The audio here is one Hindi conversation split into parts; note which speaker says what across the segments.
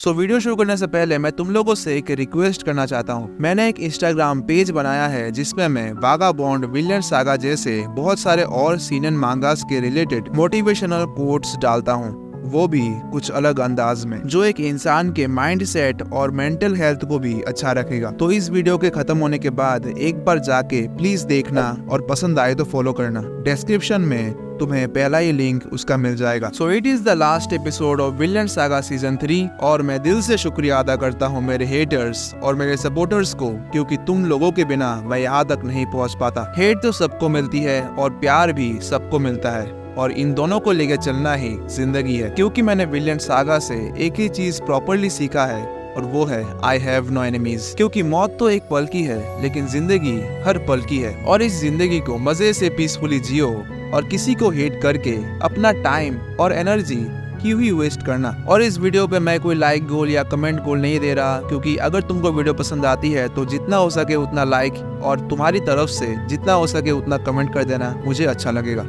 Speaker 1: वीडियो शुरू करने से पहले मैं तुम लोगों से एक रिक्वेस्ट करना चाहता हूँ। मैंने एक इंस्टाग्राम पेज बनाया है जिसमें मैं वागाबॉन्ड, विनलैंड सागा जैसे बहुत सारे और सीनन मांगास के रिलेटेड मोटिवेशनल कोट्स डालता हूँ, वो भी कुछ अलग अंदाज में, जो एक इंसान के माइंड सेट और मेंटल हेल्थ को भी अच्छा रखेगा। तो इस वीडियो के खत्म होने के बाद एक बार जाके प्लीज देखना और पसंद आए तो फॉलो करना। डिस्क्रिप्शन में तुम्हें पहला ही लिंक उसका मिल जाएगा। So it is the last episode of Vinland saga season 3 और मैं दिल से शुक्रिया अदा करता हूँ मेरे हेटर्स और मेरे सपोर्टर्स को, क्योंकि तुम लोगों के बिना मैं यहाँ तक नहीं पहुँच पाता। हेट तो सबको मिलती है और प्यार भी सबको मिलता है, और इन दोनों को लेकर चलना ही जिंदगी है। क्योंकि मैंने विनलैंड सागा से एक ही चीज प्रॉपरली सीखा है और वो है आई हैव नो एनिमीज। क्योंकि मौत तो एक पल की है, लेकिन जिंदगी हर पल की है, और इस जिंदगी को मजे से पीसफुली जियो और किसी को हेट करके अपना टाइम और एनर्जी क्यों ही वेस्ट करना। और इस वीडियो पे मैं कोई लाइक गोल या कमेंट गोल नहीं दे रहा, क्योंकि अगर तुमको वीडियो पसंद आती है तो जितना हो सके उतना लाइक और तुम्हारी तरफ से जितना हो सके उतना कमेंट कर देना, मुझे अच्छा लगेगा।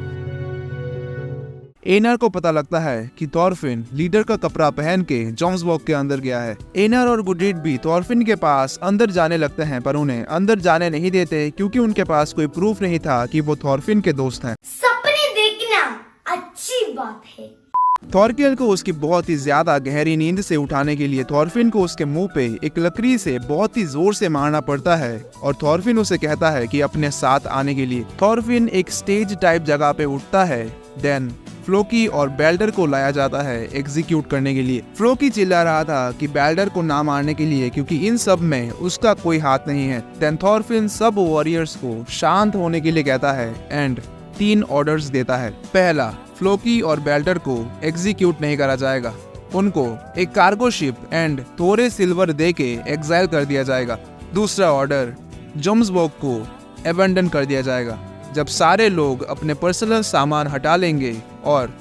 Speaker 1: एनर को पता लगता है कि थॉरफिन लीडर का कपड़ा पहन के जोम्सबर्ग के अंदर गया है। एनर और गुडरीड भी थॉरफिन के पास अंदर जाने लगते हैं, पर उन्हें अंदर जाने नहीं देते क्योंकि उनके पास कोई प्रूफ नहीं था कि वो थॉरफिन के दोस्त हैं।
Speaker 2: सपने देखना अच्छी बात है।
Speaker 1: थॉरकेल को उसकी बहुत ही ज्यादा गहरी नींद से उठाने के लिए थॉरफिन को उसके मुंह पे एक लकड़ी से बहुत ही जोर से मारना पड़ता है, और थॉरफिन उसे कहता है कि अपने साथ आने के लिए। थॉरफिन एक स्टेज टाइप जगह पे उठता है। देन फ्लोकी और बेल्डर को लाया जाता है एग्जीक्यूट करने के लिए। फ्लोकी चिल्ला रहा था कि बेल्डर को ना मारने के लिए, क्योंकि इन सब में उसका कोई हाथ नहीं है। देन थॉरफिन सब वॉरियर्स को शांत होने के लिए कहता है एंड 3 ऑर्डर्स देता है। पहला, फ्लोकी और बेल्डर को एग्जीक्यूट नहीं करा जाएगा, उनको एक कार्गो शिप एंड थोड़े सिल्वर दे के एग्जाइल कर दिया जाएगा। दूसरा ऑर्डर, जोम्सबर्ग को एबंडन कर दिया जाएगा जब सारे लोग अपने पर्सनल सामान हटा लेंगे, और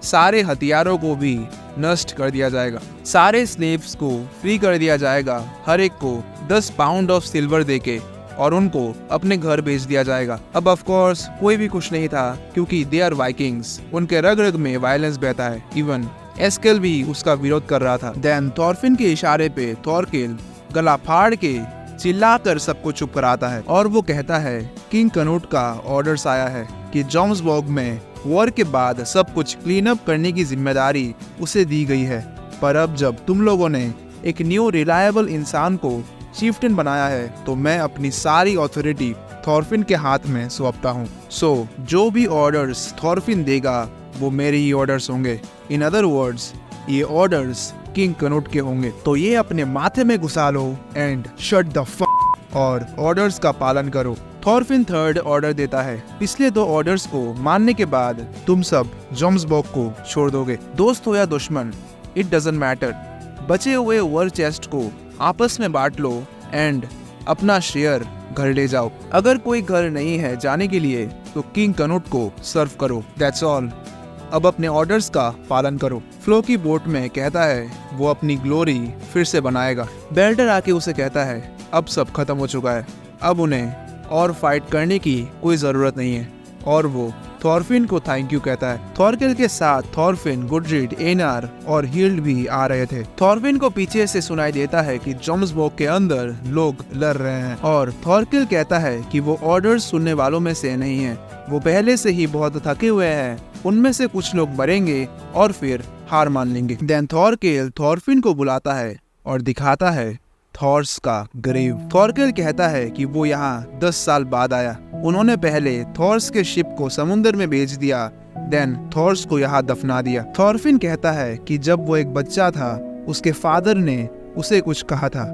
Speaker 1: सारे हथियारों को भी नष्ट कर दिया जाएगा। सारे स्लेव्स को फ्री कर दिया जाएगा, हर एक को 10 पाउंड ऑफ सिल्वर देके, और उनको अपने घर भेज दिया जाएगा। अब ऑफ कोर्स कोई भी खुश नहीं था, क्योंकि दे आर वाइकिंग्स, उनके रग रग में वायलेंस बहता है। इवन एस्केल भी उसका विरोध कर रहा था। देन थॉरफिन के इशारे पे थॉरकेल गला फाड़ के चिल्लाकर सबको चुप कराता है, और वो कहता है किंग कनूट का ऑर्डर्स आया है कि जोम्सबर्ग में वॉर के बाद सब कुछ क्लीन अप करने की जिम्मेदारी उसे दी गई है। पर अब जब तुम लोगों ने एक न्यू रिलायबल इंसान को चीफ्टन बनाया है, तो मैं अपनी सारी ऑथोरिटी थॉरफिन के हाथ में सौंपता हूँ। सो जो भी ऑर्डर्स थॉरफिन देगा वो मेरे ही ऑर्डर्स होंगे। इन अदर वर्ड्स, ये ऑर्डर्स किंग कनूट के होंगे। तो ये अपने माथे में घुसा लो एंड शट द फक और ऑर्डर्स का पालन करो। थॉरफिन 3rd ऑर्डर देता है। पिछले 2 ऑर्डर्स को मानने के बाद तुम सब जोम्सबर्ग को छोड़ दोगे। दोस्त हो या दुश्मन, इट डजंट मैटर। बचे हुए वर चेस्ट को आपस में बांट लो एंड अपना शेयर घर ले जाओ। अगर कोई घर नहीं है जाने के लिए तो किंग कनूट को सर्व करो। That's all. अब अपने ऑर्डर्स का पालन करो। फ्लो की बोट में कहता है वो अपनी ग्लोरी फिर से बनाएगा। बेल्डर आके उसे कहता है अब सब खत्म हो चुका है, अब उन्हें और फाइट करने की कोई जरूरत नहीं है, और वो थॉरफिन को थैंक यू कहता है। थॉरकेल के साथ थॉरफिन, गुडरीड, एनार और हील्ड भी आ रहे थे। थॉरफिन को पीछे से सुनाई देता है कि जोम्सबर्ग के अंदर लोग लड़ रहे हैं, और थॉरकेल कहता है कि वो ऑर्डर्स सुनने वालों में से नहीं है, वो पहले से ही बहुत थके हुए हैं। उनमें से कुछ लोग मरेंगे और फिर हार मान लेंगे। देन थॉरकेल थॉरफिन को बुलाता है और दिखाता है थॉर्स का ग्रेव। थॉरकेल कहता है कि वो यहाँ 10 साल बाद आया। उन्होंने पहले थॉर्स के शिप को समुद्र में भेज दिया, देन थॉर्स को यहाँ दफना दिया। थॉरफिन कहता है कि जब वो एक बच्चा था उसके फादर ने उसे कुछ कहा था,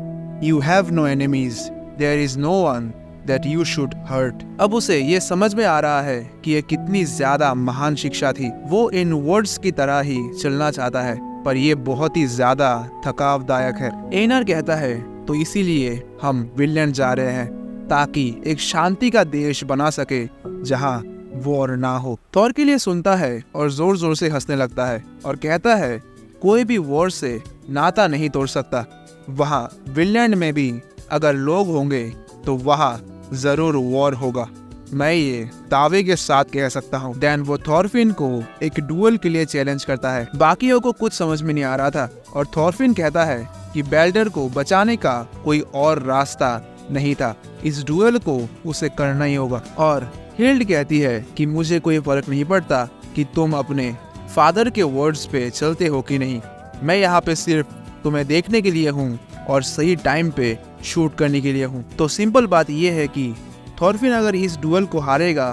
Speaker 1: you have no enemies, there is no one that you should hurt. अब उसे ये समझ में आ रहा है कि ये कितनी ज्यादा महान शिक्षा थी। वो इन वर्ड्स की तरह ही चलना चाहता है, पर ये बहुत ही ज्यादा थकावदायक है। एनर कहता है तो इसीलिए हम विनलैंड जा रहे हैं, ताकि एक शांति का देश बना सके जहाँ वॉर ना हो। थॉरकेल ये सुनता है और जोर जोर से हंसने लगता है और कहता है कोई भी वॉर से नाता नहीं तोड़ सकता। वहाँ विनलैंड में भी अगर लोग होंगे तो वहाँ जरूर वॉर होगा। मैं ये दावे के साथ कह सकता हूँ। देन वो थॉरफिन को एक डुएल के लिए चैलेंज करता है। बाकियों को कुछ समझ में नहीं आ रहा था और थॉरफिन कहता है कि बेल्डर को बचाने का कोई और रास्ता नहीं था, इस डुएल को उसे करना ही होगा। और हिल्ड कहती है कि मुझे कोई फर्क नहीं पड़ता कि तुम अपने फादर के वर्ड्स पे चलते हो कि नहीं, मैं यहाँ पे सिर्फ तुम्हें देखने के लिए हूँ और सही टाइम पे शूट करने के लिए हूँ। तो सिंपल बात यह है कि थॉरफिन अगर इस डुएल को हारेगा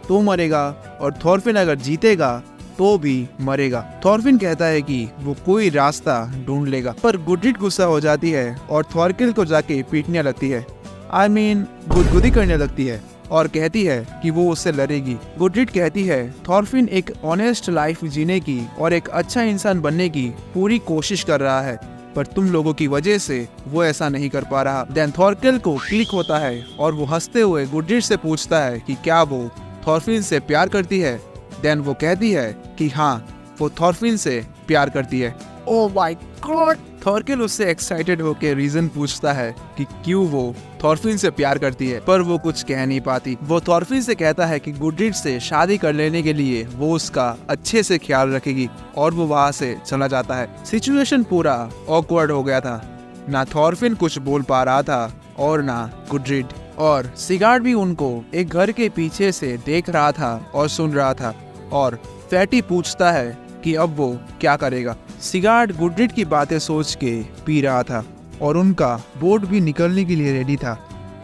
Speaker 1: तो मरेगा और थॉरफिन अगर जीतेगा तो भी मरेगा। थॉरफिन कहता है कि वो कोई रास्ता ढूंढ लेगा, पर गुडरिट गुस्सा हो जाती है और थॉरकिल को जाके पीटने लगती है, गुदगुदी करने लगती है और कहती है कि वो उससे लड़ेगी। गुडरिट कहती है थॉरफिन एक ऑनेस्ट लाइफ जीने की और एक अच्छा इंसान बनने की पूरी कोशिश कर रहा है, पर तुम लोगों की वजह से वो ऐसा नहीं कर पा रहा। देन थॉरकिल को क्लिक होता है और वो हंसते हुए गुडरिट से पूछता है कि क्या वो थॉरफिन से प्यार करती है। देन वो कहती है कि हाँ, वो थॉरफिन से प्यार करती है। Oh my God! थॉरकिल उससे एक्साइटेड होकर रीजन पूछता है कि क्यों वो थॉरफिन से प्यार करती है, पर वो कुछ कह नहीं पाती। वो थॉरफिन से कहता है कि गुडरिट से शादी कर लेने के लिए वो उसका अच्छे से ख्याल रखेगी और वो वहाँ से चला जाता है। सिचुएशन पूरा ऑकवर्ड हो गया था, ना थॉरफिन कुछ बोल पा रहा था और ना गुडरिट, और सिगार्ड भी उनको एक घर के पीछे से देख रहा था और सुन रहा था। और फैटी पूछता है कि अब वो क्या करेगा। सिगार्ड गुडरिट की बातें सोच के पी रहा था और उनका बोट भी निकलने के लिए रेडी था।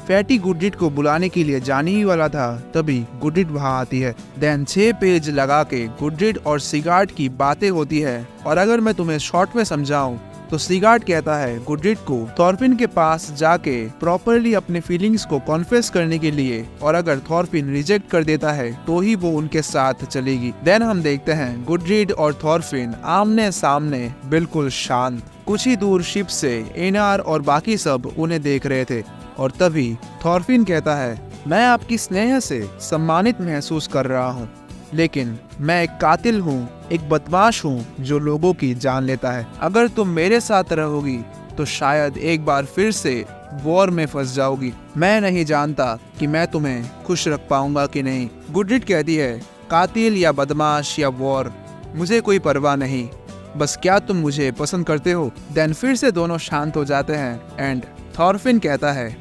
Speaker 1: फैटी गुडरिट को बुलाने के लिए जाने ही वाला था, तभी गुडरिट वहां आती है। देन 6 पेज लगा के गुडरिट और सिगार्ड की बातें होती है, और अगर मैं तुम्हें शॉर्ट में समझाऊं तो सिगार्ड कहता है गुडरिट को थॉरफिन के पास जाके प्रॉपरली अपने फीलिंग्स को कॉन्फेस करने के लिए, और अगर थॉरफिन रिजेक्ट कर देता है तो ही वो उनके साथ चलेगी। देन हम देखते हैं गुडरिट और थॉरफिन आमने सामने बिल्कुल शांत। कुछ ही दूर शिप से एनार और बाकी सब उन्हें देख रहे थे, और तभी थॉरफिन कहता है मैं आपकी स्नेह से सम्मानित महसूस कर रहा हूँ, लेकिन मैं एक कातिल हूँ, एक बदमाश हूँ जो लोगों की जान लेता है। अगर तुम मेरे साथ रहोगी तो शायद एक बार फिर से वॉर में फंस जाओगी। मैं नहीं जानता कि मैं तुम्हें खुश रख पाऊंगा कि नहीं। गुडरिट कहती है कातिल या बदमाश या वॉर, मुझे कोई परवाह नहीं, बस क्या तुम मुझे पसंद करते हो। देन फिर से दोनों शांत हो जाते हैं एंड थॉरफिन कहता है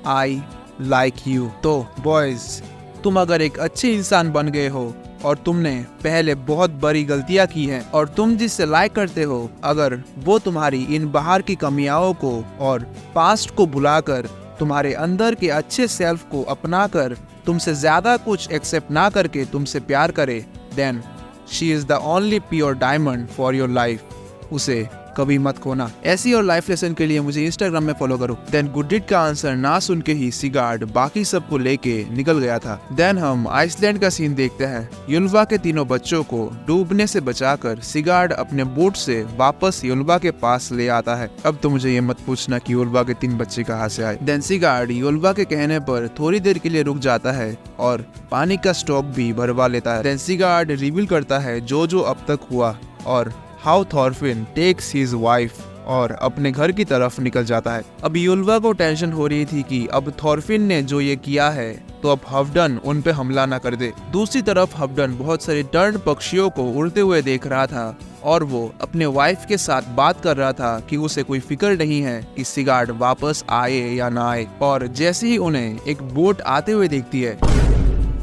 Speaker 1: आई लाइक यू। तो बॉयज, तुम अगर एक अच्छे इंसान बन गए हो और तुमने पहले बहुत बड़ी गलतियां की हैं, और तुम जिससे लाइक करते हो अगर वो तुम्हारी इन बाहर की कमियों को और पास्ट को भुलाकर तुम्हारे अंदर के अच्छे सेल्फ को अपनाकर तुमसे ज्यादा कुछ एक्सेप्ट ना करके तुमसे प्यार करे, then she is the only pure diamond for your life. उसे कभी मत खोना। ऐसी और लाइफ लेसन के लिए मुझे इंस्टाग्राम में फॉलो करो। देन गुडरिट का आंसर ना सुन के ही सिगार्ड बाकी सबको लेके निकल गया था। देन हम आइसलैंड का सीन देखते हैं। युल्वा के तीनों बच्चों को डूबने से बचाकर सिगार्ड अपने बोट से वापस युल्वा के पास ले आता है। अब तो मुझे ये मत पूछना कि युल्वा के 3 बच्चे कहाँ से आए। देन सिगार्ड युल्वा के कहने पर थोड़ी देर के लिए रुक जाता है और पानी का स्टॉक भी भरवा लेता है। देन सिगार्ड रिवील करता है जो अब तक हुआ और how Thorfinn takes his wife और अपने घर की तरफ निकल जाता है। अब युल्वा को टेंशन हो रही थी कि अब थॉरफिन ने जो ये किया है तो अब हफडन उन पे हमला ना कर दे। दूसरी तरफ हफडन बहुत सारे टर्न पक्षियों को उड़ते हुए देख रहा था और वो अपने वाइफ के साथ बात कर रहा था कि उसे कोई फिक्र नहीं है कि सिगार्ड वापस आए या ना आए। और जैसे ही उन्हें एक बोट आते हुए देखती है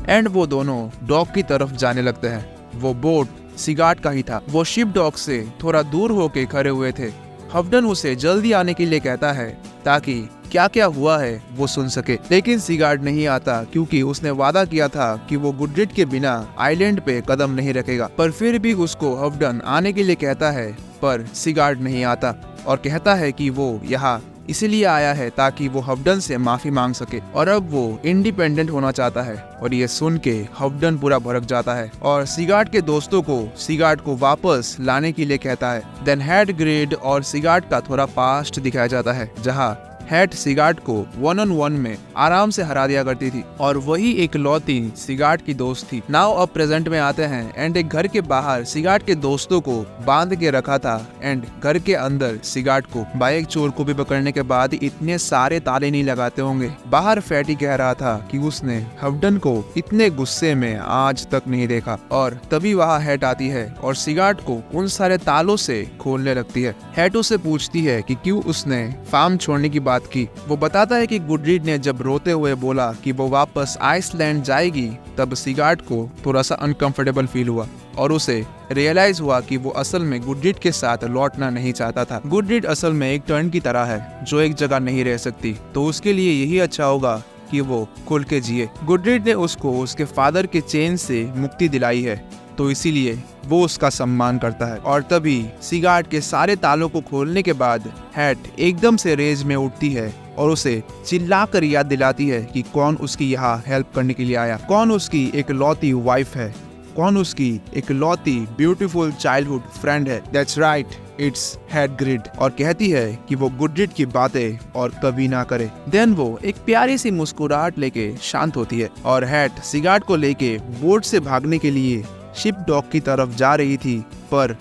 Speaker 1: एंड वो दोनों डॉक की तरफ जाने लगते हैं। वो बोट सिगार्ड का ही था। वो शिप डॉक से थोड़ा दूर होके खड़े हुए थे। हफडन उसे जल्दी आने के लिए कहता है ताकि क्या क्या हुआ है वो सुन सके, लेकिन सिगार्ड नहीं आता क्योंकि उसने वादा किया था कि वो गुडरिट के बिना आइलैंड पे कदम नहीं रखेगा। पर फिर भी उसको हफडन आने के लिए कहता है, पर सिगार्ड नहीं आता और कहता है कि वो यहाँ इसीलिए आया है ताकि वो हफडन से माफी मांग सके और अब वो इंडिपेंडेंट होना चाहता है। और ये सुन के हफडन पूरा भड़क जाता है और सिगार्ड के दोस्तों को सिगार्ड को वापस लाने के लिए कहता है। देन हेड ग्रेड और सिगार्ड का थोड़ा पास्ट दिखाया जाता है जहाँ हैट सिगार्ड को 1-on-1 में आराम से हरा दिया करती थी और वही एक लौती सिगार्ड की दोस्त थी। नाउ अब प्रेजेंट में आते हैं एंड एक घर के बाहर सिगार्ड के दोस्तों को बांध के रखा था एंड घर के अंदर सिगार्ड को बाइक चोर को भी पकड़ने के बाद इतने सारे ताले नहीं लगाते होंगे। बाहर फैटी कह रहा था कि उसने हवडन को इतने गुस्से में आज तक नहीं देखा और तभी वहाँ हैट आती है और सिगार्ड को उन सारे तालों से खोलने लगती है। हैट उससे पूछती है कि क्यों उसने फार्म छोड़ने की बात की। वो बताता है कि गुडरीड ने जब रोते हुए बोला कि वो वापस आइसलैंड जाएगी तब सिगार्ड को थोड़ा सा अनकंफर्टेबल फील हुआ और उसे रियलाइज हुआ कि वो असल में गुडरीड के साथ लौटना नहीं चाहता था। गुडरीड असल में एक टर्न की तरह है जो एक जगह नहीं रह सकती, तो उसके लिए यही अच्छा होगा कि वो खुल के जिए। गुडरीड ने उसको उसके फादर के चेन से मुक्ति दिलाई है, तो इसीलिए वो उसका सम्मान करता है। और तभी सिगार्ड के सारे तालों को खोलने के बाद हैट एकदम से रेज में उठती है और उसे चिल्लाकर याद दिलाती है कि कौन उसकी यहाँ हेल्प करने के लिए आया, कौन उसकी एक लौती वाइफ है, कौन उसकी एक लौती ब्यूटीफुल चाइल्डहुड फ्रेंड है। That's right, it's Hagrid. और कहती है कि वो गुडरीड की बातें और कभी ना करे। देन वो एक प्यारी सी मुस्कुराहट लेके शांत होती है और हैट सिगार्ड को लेके बोट से भागने के लिए शिप डॉक की तरफ जा रही थी, पर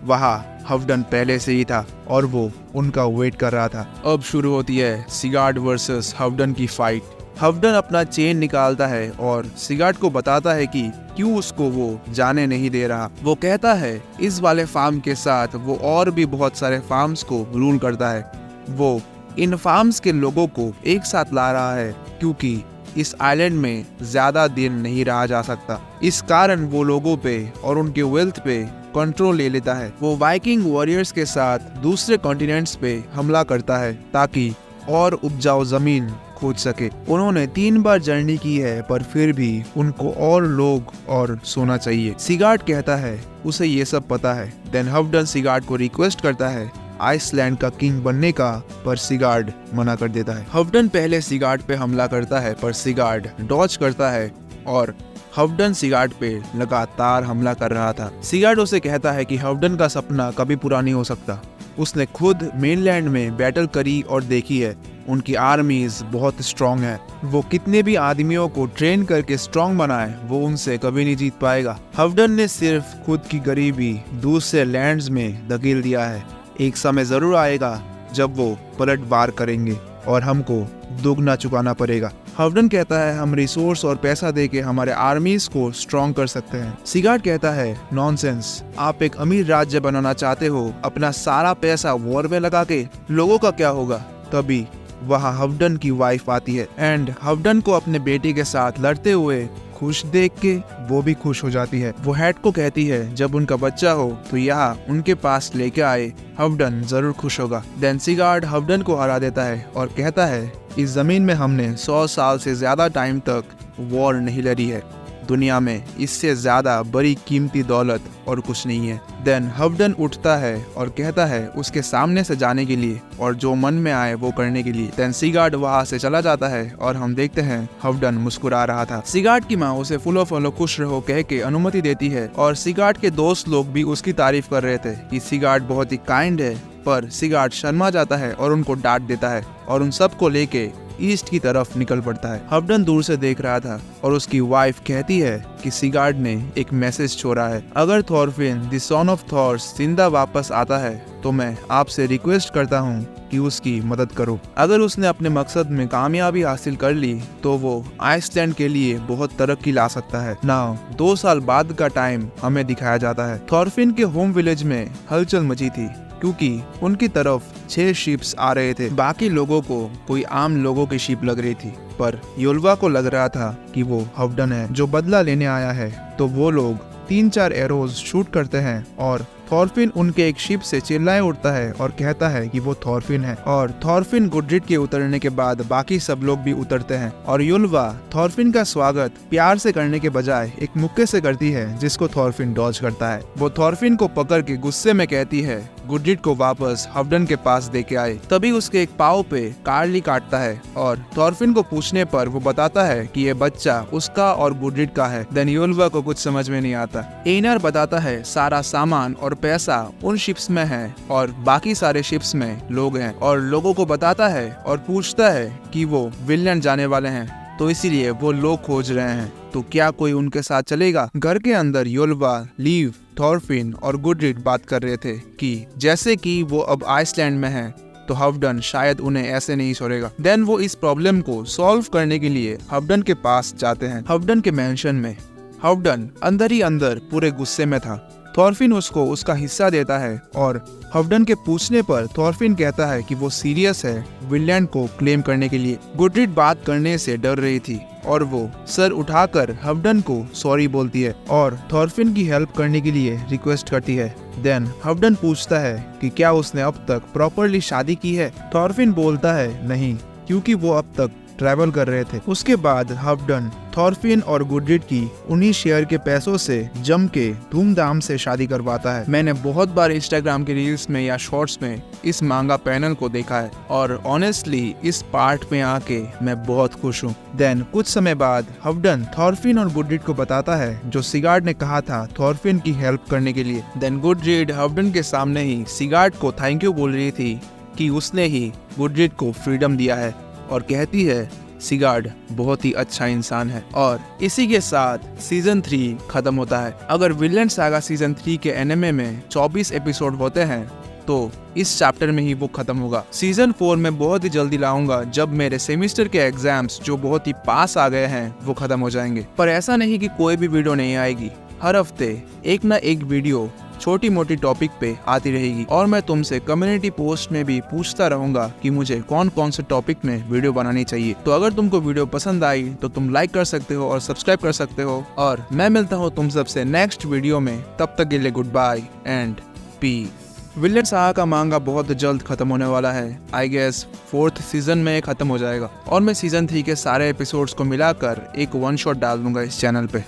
Speaker 1: वहाँ हवडन पहले से ही था और वो उनका वेट कर रहा था। अब शुरू होती है सिगार्ड वर्सेस हवडन की फाइट। हवडन अपना चेन निकालता है और सिगार्ड को बताता है कि क्यों उसको वो जाने नहीं दे रहा। वो कहता है इस वाले फार्म के साथ वो और भी बहुत सारे फार्म्स को रूल करता है। वो इन फार्म्स के लोगों को एक साथ ला रहा है क्योंकि इस आइलैंड में ज्यादा दिन नहीं रहा जा सकता। इस कारण वो लोगों पे और उनके वेल्थ पे कंट्रोल ले लेता है। वो वाइकिंग वॉरियर्स के साथ दूसरे कॉन्टिनेंट्स पे हमला करता है ताकि और उपजाऊ जमीन खोज सके। उन्होंने 3 बार जर्नी की है पर फिर भी उनको और लोग और सोना चाहिए। सिगार्ड कहता है उसे ये सब पता है। देन हवडन सिगार्ड को रिक्वेस्ट करता है आइसलैंड का किंग बनने का, पर सिगार्ड मना कर देता है। हवडन पहले सिगार्ड पे हमला करता है पर सिगार्ड डॉज करता है और हवडन सिगार्ड पे लगातार हमला कर रहा था। सिगार्ड उसे कहता है कि हवडन का सपना कभी पूरा नहीं हो सकता। उसने खुद मेनलैंड में बैटल करी और देखी है। उनकी आर्मीज बहुत स्ट्रॉन्ग है। वो कितने भी आदमियों को ट्रेन करके स्ट्रॉन्ग बनाए, वो उनसे कभी नहीं जीत पाएगा। हवडन ने सिर्फ खुद की गरीबी दूसरे लैंड्स में धकेल दिया है। एक समय जरूर आएगा जब वो पलटवार करेंगे और हमको दोगुना चुकाना पड़ेगा। हवडन कहता है हम रिसोर्स और पैसा देके हमारे आर्मीज को स्ट्रॉन्ग कर सकते हैं। सिगार्ड कहता है नॉनसेंस, आप एक अमीर राज्य बनाना चाहते हो, अपना सारा पैसा वॉर में लगा के, लोगों का क्या होगा। तभी वहाँ हवडन की वाइफ आती है एंड हवडन को अपने बेटे के साथ लड़ते हुए खुश देख के वो भी खुश हो जाती है। वो हैट को कहती है जब उनका बच्चा हो तो यहाँ उनके पास लेके आए, हवडन जरूर खुश होगा। देन सिगार्ड हवडन को हरा देता है और कहता है इस जमीन में हमने 100 साल से ज्यादा टाइम तक वॉर नहीं लड़ी है। दुनिया में इससे ज्यादा बड़ी कीमती दौलत और कुछ नहीं है। देन हवडन उठता है और कहता है उसके सामने से जाने के लिए और जो मन में आए वो करने के लिए। देन सिगार्ड वहाँ से चला जाता है और हम देखते हैं हवडन मुस्कुरा रहा था। सिगार्ड की माँ उसे फुल ऑफ खुश रहो कह के अनुमति देती है और सिगार्ड के दोस्त लोग भी उसकी तारीफ कर रहे थे कि सिगार्ड बहुत ही काइंड है, पर सिगार्ड शर्मा जाता है और उनको डांट देता है और उन सबको लेके ईस्ट की तरफ निकल पड़ता है। हवडन दूर से देख रहा था और उसकी वाइफ कहती है कि सिगार्ड ने एक मैसेज छोड़ा है। अगर Thorfinn the son of Thor जिंदा वापस आता है तो मैं आपसे रिक्वेस्ट करता हूँ कि उसकी मदद करो। अगर उसने अपने मकसद में कामयाबी हासिल कर ली तो वो आइसलैंड के लिए बहुत तरक्की ला सकता है। नाउ 2 साल बाद का टाइम हमें दिखाया जाता है। थॉरफिन के होम विलेज में हलचल मची थी क्योंकि उनकी तरफ 6 शिप्स आ रहे थे। बाकी लोगों को कोई आम लोगों की शिप लग रही थी, पर योल्वा को लग रहा था कि वो हवडन है जो बदला लेने आया है। तो वो लोग 3-4 एरोज शूट करते हैं और थॉरफिन उनके एक शिप से चिल्लाए उठता है और कहता है कि वो थॉरफिन है। और थॉरफिन गुडरीड के उतरने के बाद बाकी सब लोग भी उतरते हैं और युल्वा थॉरफिन का स्वागत प्यार से करने के बजाय एक मुक्के से करती है जिसको थॉरफिन डॉज करता है। वो थॉरफिन को पकड़ के गुस्से में कहती है गुडरिड को वापस हफडन के पास दे के आए। तभी उसके एक पाँव पे कार्ली काटता है और थॉरफिन को पूछने पर वो बताता है कि ये बच्चा उसका और गुडरिड का है। देन योल्वा को कुछ समझ में नहीं आता। एनर बताता है सारा सामान और पैसा उन शिप्स में है और बाकी सारे शिप्स में लोग हैं, और लोगों को बताता है और पूछता है कि वो विनलैंड जाने वाले हैं, तो इसीलिए वो लोग खोज रहे हैं, तो क्या कोई उनके साथ चलेगा। घर के अंदर योल्वा, लीव, थॉरफिन और गुडरिड बात कर रहे थे कि जैसे कि वो अब आइसलैंड में हैं, तो हफडन शायद उन्हें ऐसे नहीं छोड़ेगा। देन वो इस प्रॉब्लम को सॉल्व करने के लिए हफडन के पास जाते हैं। हफडन के मेंशन में हफडन अंदर ही अंदर पूरे गुस्से में था। थॉरफिन उसको उसका हिस्सा देता है और हफडन के पूछने पर थॉरफिन कहता है कि वो सीरियस है विनलैंड को क्लेम करने के लिए। गुडरिड बात करने से डर रही थी और वो सर उठाकर हफडन को सॉरी बोलती है और थॉरफिन की हेल्प करने के लिए रिक्वेस्ट करती है। देन हफडन पूछता है कि क्या उसने अब तक प्रॉपरली शादी की है। थॉरफिन बोलता है नहीं, क्योंकि वो अब तक ट्रैवल कर रहे थे। उसके बाद हफडन थॉरफिन और गुडरिड की उन्हीं शेयर के पैसों से जम के धूमधाम से शादी करवाता है। मैंने बहुत बार इंस्टाग्राम के रील्स में या शॉर्ट्स में इस मांगा पैनल को देखा है और ऑनेस्टली इस पार्ट में आके मैं बहुत खुश हूँ। देन कुछ समय बाद हफडन थॉरफिन और गुडरिड को बताता है जो सिगार्ड ने कहा था थॉरफिन की हेल्प करने के लिए। देन गुडरिड हफडन के सामने ही सिगार्ड को थैंक यू बोल रही थी कि उसने ही गुडरिड को फ्रीडम दिया है और कहती है सिगार्ड बहुत ही अच्छा इंसान है। और इसी के साथ सीजन 3 खत्म होता है। अगर विनलैंड सागा सीजन 3 के एनिमे में 24 एपिसोड होते हैं तो इस चैप्टर में ही वो खत्म होगा। सीजन 4 में बहुत ही जल्दी लाऊंगा जब मेरे सेमेस्टर के एग्जाम्स जो बहुत ही पास आ गए हैं वो खत्म हो जाएंगे। पर ऐसा नहीं कि कोई भी वीडियो नहीं आएगी, हर हफ्ते एक ना एक वीडियो छोटी मोटी टॉपिक पे आती रहेगी और मैं तुमसे कम्युनिटी पोस्ट में भी पूछता रहूंगा कि मुझे कौन कौन से टॉपिक में वीडियो बनानी चाहिए। तो अगर तुमको वीडियो पसंद आई तो तुम लाइक कर सकते हो और सब्सक्राइब कर सकते हो, और मैं मिलता हूँ तुम सबसे नेक्स्ट वीडियो में। तब तक के लिए good bye and peace. Vinland saga का मांगा बहुत जल्द खत्म होने वाला है। आई गेस 4th सीजन में खत्म हो जाएगा और मैं सीजन 3 के सारे एपिसोड्स को मिलाकर एक वन शॉट डाल दूंगा इस चैनल पे।